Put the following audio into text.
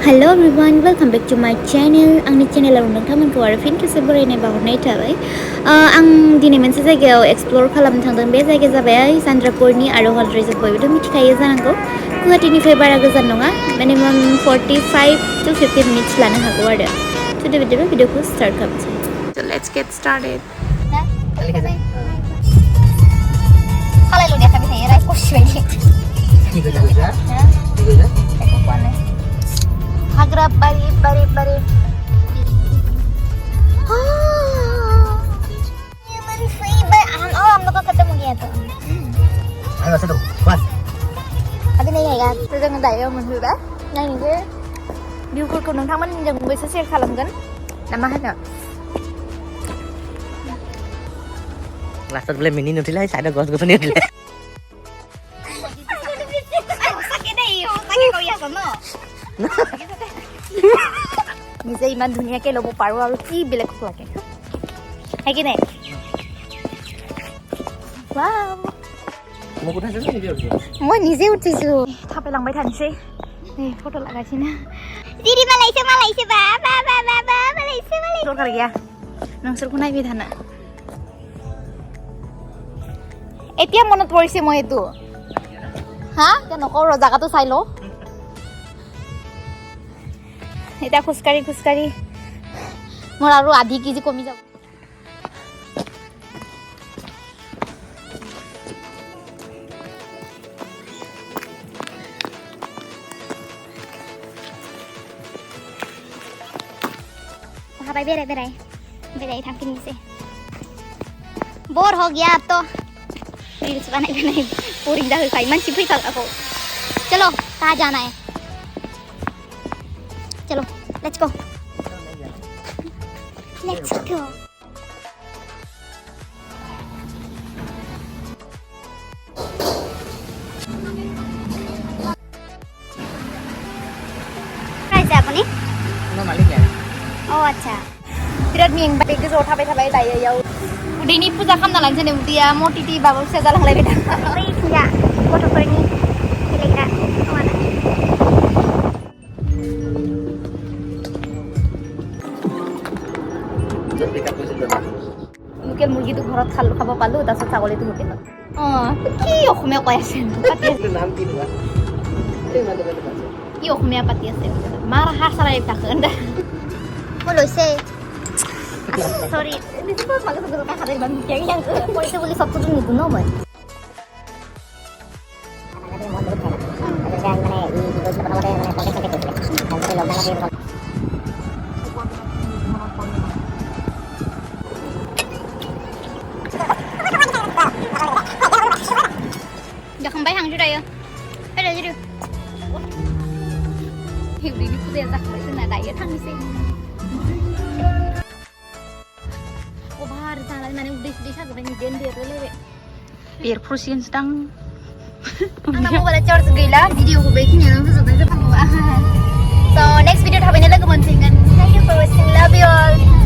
Hello everyone, welcome back to my channel. आंनि चेनेलाव नोंथांमोनखौ आरो fin खेबसे बरायनाय बावहरनाय थाबाय। आं दिनै मोनसे जायगायाव एक्सप्लोर खालामनो थांदों। बे जायगाया जाबाय चन्द्रपुरनि आरो हल रिजर्ट बयबोथ' मिथिखायो जानांगौ। गुवाहाटीनिफ्राय बारा गोजान नङा, मिनिमाम 45 to 50 minutes लानो हागौ आरो। थ' बिदिब्ला भिडिअखौ स्टार्ट खालामसै। So let's get started. खालायल' देखायबाय थायो रायख'सि बायदि। हाग्रा बारि baru free by I'm not ketemu dia tuh. Ayo satu, kuat. Tapi nih ya, जों दायो मोनफैबाय नायनोसै भिउफोरखौ नोंथांमोनजोंबो एसे शेयार खालामगोन ना मा होनो Langsung boleh mini nutilai saya ada gos-gos ini udah. Sakit deh, sakit kau ya sono. নিজে ইমান ধুনীয়াকৈ ল'ব পাৰোঁ আৰু কি বেলেগ লাগে হয় কি নাই মই নিজে উঠিছোঁ থাপেলাंबाय थानोसै नै फट' लागासिनो दिरि मालायसो बा मालायसो दरखार गैया नोंसोरखौ नायबाय थानो এতিয়া মনত পৰিছে মই এইটো হা নকওঁ ৰ জাগাটো চাই লওঁ এতিয়া খোজকাঢ়ি মোৰ আৰু আধি কেজি কমি যাব भाई बेराय थांफिननोसै बोर हो गया अब तो रील्स बनाई बोरिंग जाहोखायो मानसि फैखागौ चलो कहाँ जाना है चलो लेट्स गो प्राइस आपनि अच्छा बिराद मेंबाय गोजौआव थाबाय दायो उदैनि फुजा खालामना लानोसै नै उदैया मटिटि बाबा फिसा जालांलायबाय दा बै फुजा गथ'फोरनि गेलेग्रा লোকেল মুৰ্গীটো ঘৰত খাব পালো তাৰপিছত ছাগলীটো হোটেলত কি অসমীয়া কৈ আছে কি অসমীয়া পাতি আছে মাৰ হাঁহ চলাই থাকোঁ মই লৈছে সৰি কৰিছে বুলি চবটোতো নিদো ন মই जाखांबाय हांजो दायो जिरु हिवरिनि फुजाया जाखांबाय जोंना दायो थांनोसै अभार जानानै माने उदै साजोबबाय निदेन देरलायलायबाय बेरफ्रुसिगोनसो दां आंना मबाइला चार्ज गैला भिडिअखौ बेखिनियावनो फोजोबनाय जाबाय स' नेक्स्ट भिडिअ थाबैनो लोगो मोनसिगोन थेंक इउ फर वाचिं लाभ इउ अल